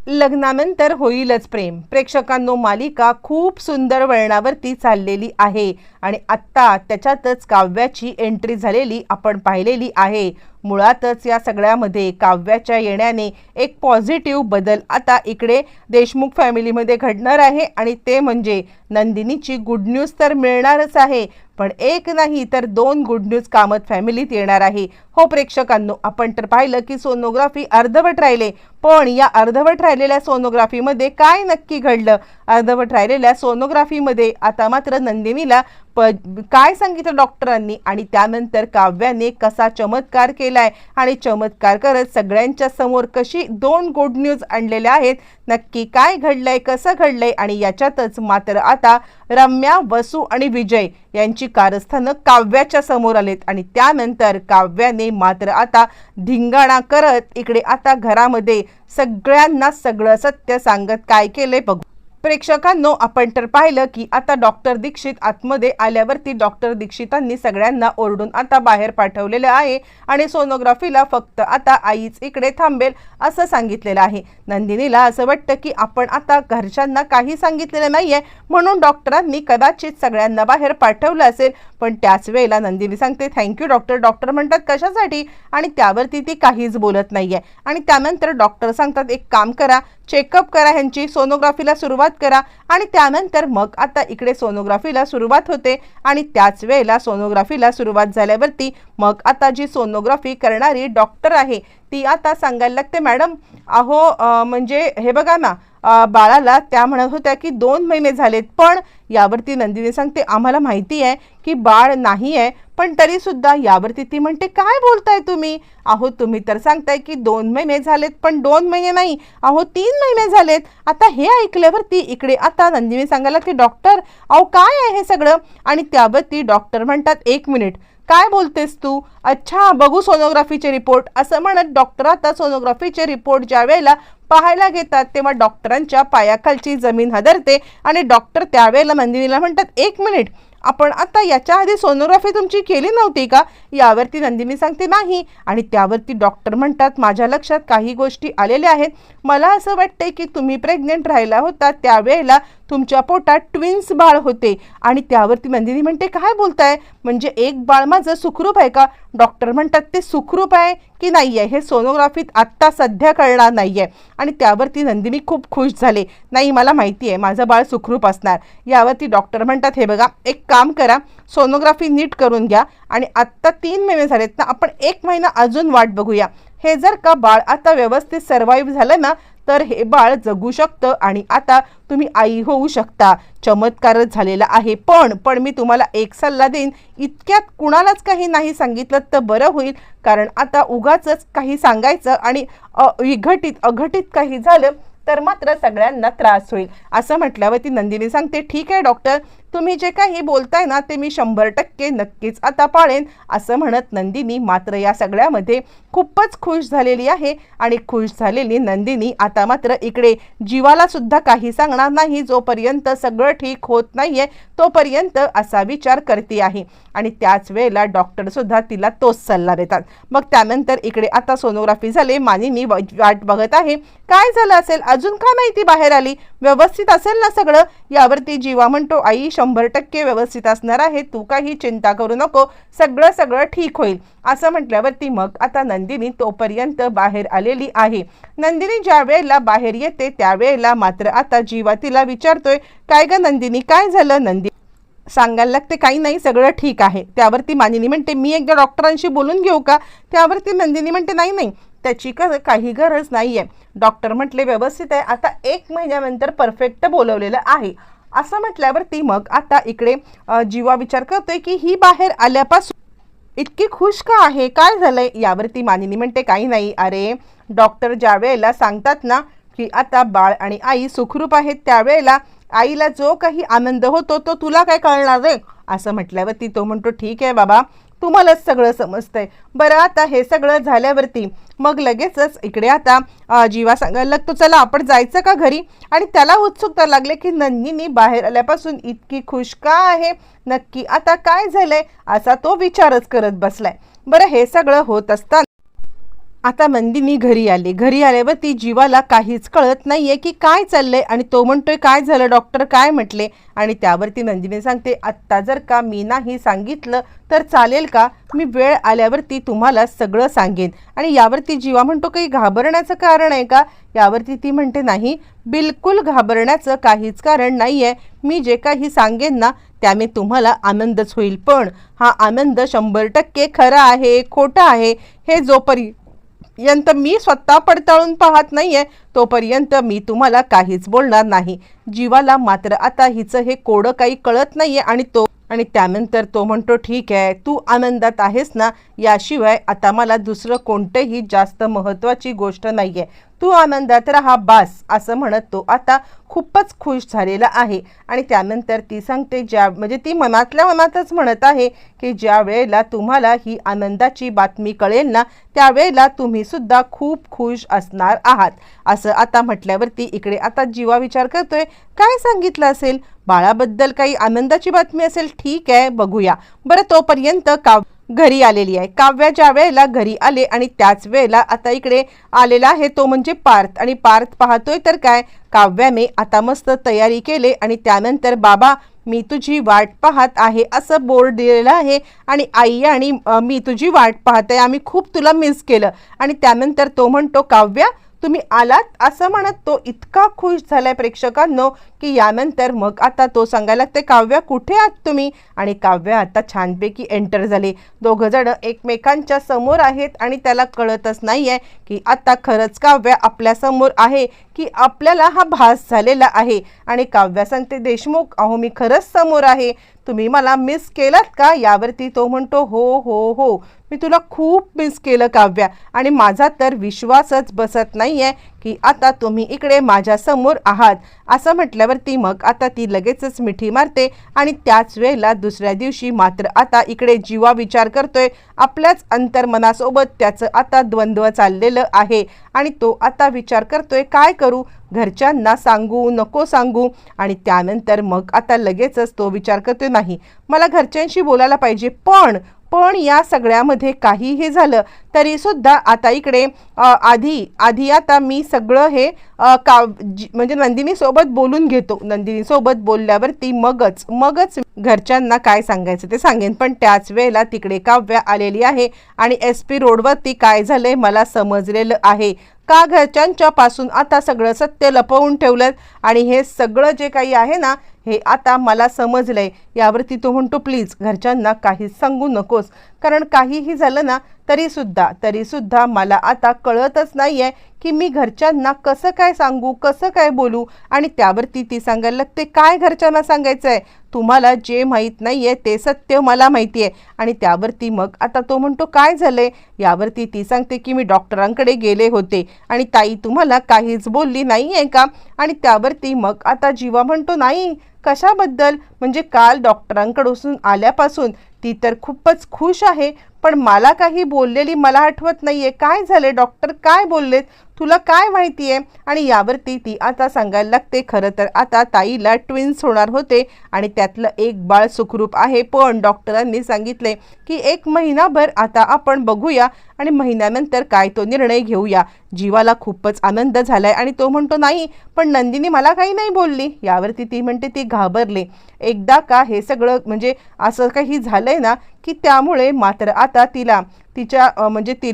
लग्नानंतर होईलच प्रेम. प्रेक्षकांनो, मालिका खूप सुंदर वळणावरती चाललेली आहे आणि आत्ता त्याच्यातच काव्याची एंट्री झालेली आपण पाहिलेली आहे. मुळातच या सगळ्यामध्ये काव्याच्या येण्याने एक पॉझिटिव्ह बदल आता इकडे देशमुख फॅमिलीमध्ये घडणार आहे आणि ते म्हणजे नंदिनीची गुड न्यूज तर मिळणारच आहे, पण एक नाही तर दोन गुड न्यूज कामत फॅमिलीत येणार आहे. हो प्रेक्षकांनो, आपण तर पाहिलं की सोनोग्राफी अर्धवट राहिले, पण या अर्धवट राहिलेल्या सोनोग्राफीमध्ये काय नक्की घडलं? अर्धवट राहिलेल्या सोनोग्राफीमध्ये आता मात्र नंदिनीला काय सांगितलं डॉक्टरांनी आणि त्यानंतर काव्याने कसा चमत्कार केलाय आणि चमत्कार करत सगळ्यांच्या समोर कशी दोन गुड न्यूज आणलेल्या आहेत, नक्की काय घडलंय, कसं घडलंय आणि याच्यातच मात्र आता रम्या, वसू आणि विजय यांची कारस्थानं काव्याच्या समोर आलेत आणि त्यानंतर काव्याने मात्र आता धिंगाणा करत इकडे आता घरामध्ये सगळ्यांना सगळं सत्य सांगत काय केले बघू. प्रेक्षकांनो, आपण तर पाहिलं की आता डॉक्टर दीक्षित आतमध्ये आल्यावरती डॉक्टर दीक्षितांनी सगळ्यांना ओरडून आता बाहेर पाठवलेलं आहे आणि सोनोग्राफीला फक्त आता आईच इकडे थांबेल असं सांगितलेलं आहे. नंदिनीला असं वाटतं की आपण आता घरच्यांना काही सांगितलेलं नाहीये म्हणून डॉक्टरांनी कदाचित सगळ्यांना बाहेर पाठवलं असेल, पण त्याच वेळेला नंदिनी सांगते थँक्यू डॉक्टर. डॉक्टर म्हणतात कशासाठी आणि त्यावरती ती काहीच बोलत नाहीये आणि त्यानंतर डॉक्टर सांगतात एक काम करा, चेकअप करा, ह्यांची सोनोग्राफीला सुरुवात करा आणि त्यानंतर मग आता इकडे सोनोग्राफीला सुरुवात होते आणि त्याच वेळेला सोनोग्राफीला सुरुवात झाल्यावरती मग आता जी सोनोग्राफी करणारी डॉक्टर आहे ती आता सांगायला लागते मॅडम अहो म्हणजे हे बघा ना, बाळाला त्या म्हणत होत्या की 2 महिने झालेत, पण यावरती नंदिनी सांगते आम्हाला माहिती आहे की बाळ नाही आहे, पण तरी सुद्धा यावरती ती म्हणते काय बोलताय तुम्ही? अहो तुम्ही तर सांगताय की 2 महिने झालेत, पण 2 महिने नाही, अहो 3 महिने झालेत. आता हे ऐकल्यावरती इकडे आता नंदिनी सांगायला की डॉक्टर अहो काय आहे हे सगळं आणि त्यावरती डॉक्टर म्हणतात 1 मिनिट काय बोलतेस तू? अच्छा बघू सोनोग्राफीचे रिपोर्ट असं म्हणत डॉक्टर आता सोनोग्राफीचे रिपोर्ट ज्या वेळेला पाहायला घेतात तेव्हा डॉक्टरांच्या पायाखालची जमीन हादरते आणि डॉक्टर त्यावेळेला नंदिनीला म्हणतात 1 मिनिट आपण आता याच्या आधी सोनोग्राफी तुमची केली नव्हती का? यावरती नंदिनी सांगते नाही आणि त्यावरती डॉक्टर म्हणतात माझ्या लक्षात काही गोष्टी आलेल्या आहेत, मला असं वाटतंय की तुम्ही प्रेग्नेंट राहिला होता त्यावेळेला तुमच्या पोटात ट्विन्स बाळ होते आणि त्यावरती नंदिनी म्हणते काय बोलताय, म्हणजे एक बाळ माझं सुखरूप आहे का? डॉक्टर म्हणतात ते सुखरूप आहे की नाही आहे हे सोनोग्राफीत आत्ता सध्या कळणार नाही आहे आणि त्यावरती नंदिनी खूप खुश झाले, नाही मला माहिती आहे माझं बाळ सुखरूप असणार. यावरती डॉक्टर म्हणतात हे बघा एक काम करा, सोनोग्राफी नीट करून घ्या आणि आत्ता 3 महिने झालेत ना, आपण 1 महिना अजून वाट बघूया. हे जर का बाळ आता व्यवस्थित सर्वाईव्ह झालं ना तर हे बाळ जगू शकतं आणि आता तुम्ही आई होऊ शकता. चमत्कारच झालेला आहे. पण मी तुम्हाला एक सल्ला देईन, इतक्यात कुणालाच काही नाही सांगितलं तर बरं होईल, कारण आता उगाचच काही सांगायचं आणि अघटित काही झालं तर मात्र सगळ्यांना त्रास होईल. असं म्हटल्यावरती नंदिनी सांगते ठीक आहे डॉक्टर, तुम्ही जे काही बोलताय ना ते मी 100% नक्कीच आता पाळेन. असं म्हणत नंदिनी मात्र या सगळ्यामध्ये खूपच खुश झालेली आहे आणि खुश झालेली नंदिनी आता मात्र इकडे जीवाला सुद्धा काही सांगणार नाही जोपर्यंत सगळं ठीक होत नाहीये तोपर्यंत असा विचार करते आहे आणि त्याच वेळेला डॉक्टर सुद्धा तिला तोच सल्ला देतात. मग त्यानंतर इकडे आता सोनोग्राफी झाले, मानिनी वाट बघत आहे काय झालं असेल, अजून का नाही ती बाहेर आली, व्यवस्थित असेल ना सगळं? यावरती जीवा म्हणतो आई 100% व्यवस्थित असणार आहे, तू काही चिंता करू नको, सगळं ठीक होईल. असं म्हटल्यावरती मग आता नंदिनी तोपर्यंत बाहेर आलेली आहे. नंदिनी ज्या वेळेला बाहेर येते त्यावेळेला मात्र आता जीवा तिला विचारतोय काय ग नंदिनी काय झालं? नंदिनी सांगायला लागते काही नाही सगळं ठीक आहे. त्यावरती मानिनी म्हणते मी एकदा डॉक्टरांशी बोलून घेऊ का? त्यावरती नंदिनी म्हणते नाही त्याची काही गरज नाहीये, डॉक्टर म्हटले व्यवस्थित आहे, आता 1 महिन्यानंतर परफेक्ट बोलवलेलं आहे. असं म्हटल्यावरती मग आता इकडे जीवा विचार करतोय की ही बाहेर आल्यापासून इतकी खुश का आहे, काय झालंय? यावरती मानिनी म्हणते काही नाही, अरे डॉक्टर ज्या वेळेला सांगतात ना की आता बाळ आणि आई सुखरूप आहेत त्यावेळेला आईला जो काही आनंद होतो तो तुला काय कळणार रे? असं म्हटल्यावरती तो म्हणतो ठीक आहे बाबा, तुम्हालाच सगळं समजतंय. बरं आता हे सगळं झाल्यावरती मग लगेचच इकडे आता जीवा सांगायला लागतो चला आपण जायचं का घरी? आणि त्याला उत्सुकता लागले की नंदिनी बाहेर आल्यापासून इतकी खुश का आहे, नक्की आता काय झालंय असा तो विचारच करत बसलाय. बरं हे सगळं होत असताना आता नंदिनी घरी आली. घरी आल्यावर ती जीवाला काहीच कळत नाहीये की काय चाललंय आणि तो म्हणतोय काय झालं, डॉक्टर काय म्हटले. आणि त्यावरती नंदिनी सांगते, आत्ता जर का मी नाही सांगितलं तर चालेल का? मी वेळ आल्यावरती तुम्हाला सगळं सांगेन. आणि यावरती जीवा म्हणतो, काही घाबरण्याचं कारण आहे का? यावरती ती म्हणते, नाही, बिलकुल घाबरण्याचं काहीच कारण नाही आहे. मी जे काही सांगेन ना त्याने तुम्हाला आनंदच होईल. पण हा आनंद 100% खरा आहे खोटा आहे हे जोपर्यंत मी स्वतः पडताळून पाहत नाहीये तोपर्यंत मी तुम्हाला काहीच बोलणार नाही. जीवाला मात्र आता हिचं हे कोडं काही कळत नाहीये आणि त्यानंतर तो म्हणतो, ठीक आहे, तू आनंदात आहेस ना, याशिवाय आता मला दुसरं कोणतेही जास्त महत्त्वाची गोष्ट नाहीये. तू आनंदात राहा बास, असं म्हणत तो आता खूपच खुश झालेला आहे. आणि त्यानंतर ती सांगते, म्हणजे ती मनातल्या मनातच म्हणत आहे की ज्या वेळेला तुम्हाला ही आनंदाची बातमी कळेल ना त्यावेळेला तुम्ही सुद्धा खूप खुश असणार आहात. असं आता म्हटल्यावरती इकडे आता जीवा विचार करतोय, काय सांगितलं असेल? बाळाबद्दल काही आनंदाची बातमी असेल, ठीक आहे, बघूया. बरं, तोपर्यंत घरी आलेली आहे. काव्या ज्या वेळेला घरी आले आणि त्याच वेळेला आता इकडे आलेला आहे तो म्हणजे पार्थ. आणि पार्थ पाहतोय तर काय, काव्याने आता मस्त तयारी केले आणि त्यानंतर बाबा मी तुझी वाट पाहत आहे असं बोर्ड दिलेलं आहे आणि आई आणि मी तुझी वाट पाहते, आम्ही खूप तुला मिस केलं. आणि त्यानंतर तो म्हणतो, काव्या तुम्ही आलात, असं म्हणत तो इतका खुश झालाय प्रेक्षकांनो की यानंतर मग आता तो सांगायला लागते, काव्या कुठे आहात तुम्ही? आणि काव्या आता छानपैकी एंटर झाले. दोघं जण एकमेकांच्या समोर आहेत आणि त्याला कळतच नाहीये की आता खरंच काव्या आपल्या समोर आहे की आपल्याला हा भास झालेला आहे. आणि काव्या सांगते, देशमुख, अहो मी खरंच समोर आहे, तुम्ही मला मिस केलात का? यावरती तो म्हणतो, हो हो हो, मी तुला खूप मिस केलं काव्या, आणि माझा तर विश्वासच बसत नाहीये की आता तुम्ही इकडे माझ्या समोर आहात. असं म्हटल्यावरती मग आता ती लगेचच मिठी मारते. आणि त्याच वेळेला दुसऱ्या दिवशी मात्र आता इकडे जीवा विचार करतोय, आपल्याच अंतर्मनासोबत त्याचं आता द्वंद्व चाललेलं आहे. आणि तो आता विचार करतोय, काय करू, घरच्यांना सांगू नको सांगू? आणि त्यानंतर मग आता लगेचच तो विचार करतोय, नाही, मला घरच्यांशी बोलायला पाहिजे. पण या सगळ्यामध्ये काहीही झालं तरी सुद्धा आता इकडे आधी आता मी सगळं हे म्हणजे नंदिनीसोबत बोलून घेतो. नंदिनीसोबत बोलल्यावरती मगच घरच्यांना काय सांगायचं ते सांगेन. पण त्याच वेळेला तिकडे काव्या आलेली आहे आणि SP रोडवरती काय झालंय मला समजलेलं आहे. का घरच्यांच्या पासून आता सगळं सत्य लपवून ठेवलं आणि हे सगळं जे काही आहे ना हे आता मला समजलंय. यावरती तो म्हणतो, प्लीज घरच्यांना काहीच सांगू नकोस, कारण काहीही झालं ना तरी सुद्धा मला आता कळतच नाहीये की मी घरच्यांना कसं काय सांगू, कसं काय बोलू. आणि त्यावरती ती सांगायला लागते, काय घरच्यांना सांगायचं आहे? तुम्हाला जे माहीत नाहीये ते सत्य मला माहिती आहे. आणि त्यावरती मग आता तो म्हणतो, काय झालंय? यावरती ती सांगते की मी डॉक्टरांकडे गेले होते आणि ताई तुम्हाला काहीच बोलली नाही आहे का? आणि त्यावरती मग आता जीवा म्हणतो, नाही, कशाबद्दल? म्हणजे काल डॉक्टरांकडून आल्यापासून ती तर खूपच खुश आहे, पण मला काही बोललेली मला आठवत नाहीये. काय झाले डॉक्टर, काय बोललेत, तुला काय माहिती आहे? आणि यावरती ती आता सांगायला लागते, खरं तर आता ताईला ट्विन्स होणार होते आणि त्यातलं एक बाळ सुखरूप आहे, पण डॉक्टरांनी सांगितले की 1 महिनाभर आता आपण बघूया आणि महिन्यानंतर काय तो निर्णय घेऊया. जीवाला खूपच आनंद झालाय आणि तो म्हणतो, नाही, पण नंदिनी मला काही नाही बोलली. यावरती ती म्हणते, ती घाबरले. एकदा का हे सगळं म्हणजे असं काही झालंय ना की त्यामुळे मात्र आता तिला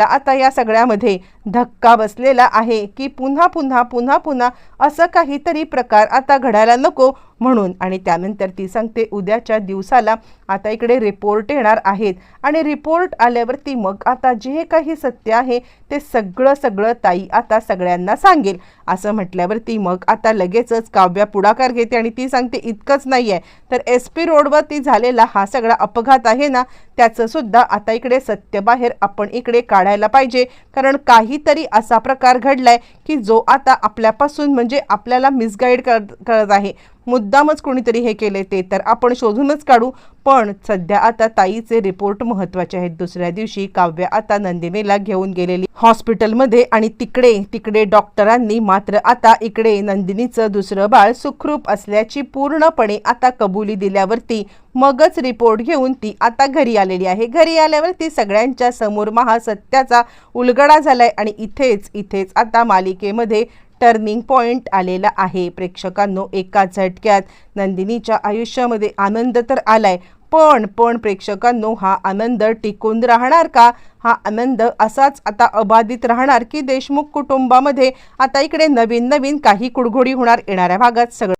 आता या सगळ्यामध्ये धक्का बसलेला आहे की पुन्हा असं काहीतरी प्रकार आता घडायला नको म्हणून. आणि त्यानंतर ती सांगते, उद्याच्या दिवसाला आता इकडे रिपोर्ट येणार आहेत आणि रिपोर्ट आल्यावरती मग आता जे काही सत्य आहे ते सगळं ताई आता सगळ्यांना सांगेल. असं म्हटल्यावरती मग आता लगेचच काव्या पुढाकार घेते आणि ती सांगते, इतकंच नाही आहे तर SP रोडवरती झालेला हा सगळा अपघात आहे ना त्याचं सुद्धा आता इकडे सत्य बाहेर आपण इकडे काढायला पाहिजे, कारण काहीतरी असा प्रकार घडलाय की जो आता आपल्यापासून म्हणजे आपल्याला मिसगाईड करत आहे. मुद्दामच कोणीतरी हे केले ते तर आपण शोधूनच काढू. पण सध्या आता ताईचे रिपोर्ट महत्त्वाचे आहेत. दुसऱ्या दिवशी काव्या आता नंदिनीला घेऊन गेलेली हॉस्पिटलमध्ये आणि तिकडे डॉक्टरांनी मात्र आता इकडे नंदिनीचं दुसरं बाळ सुखरूप असल्याची पूर्णपणे आता कबुली दिल्यावरती मगच रिपोर्ट घेऊन ती आता घरी आलेली आहे. घरी आल्यावरती सगळ्यांच्या समोर महासत्याचा उलगडा झालाय आणि इथेच आता मालिकेमध्ये टर्निंग पॉइंट आलेला आहे. प्रेक्षकांनो, एका झटक्यात नंदिनीच्या आयुष्यामध्ये आनंद तर आलाय, पण प्रेक्षकांनो, हा आनंद टिकून राहणार का? हा आनंद असाच आता अबाधित राहणार की देशमुख कुटुंबामध्ये आता इकडे नवीन काही कुडघोडी होणार? येणाऱ्या भागात सगळं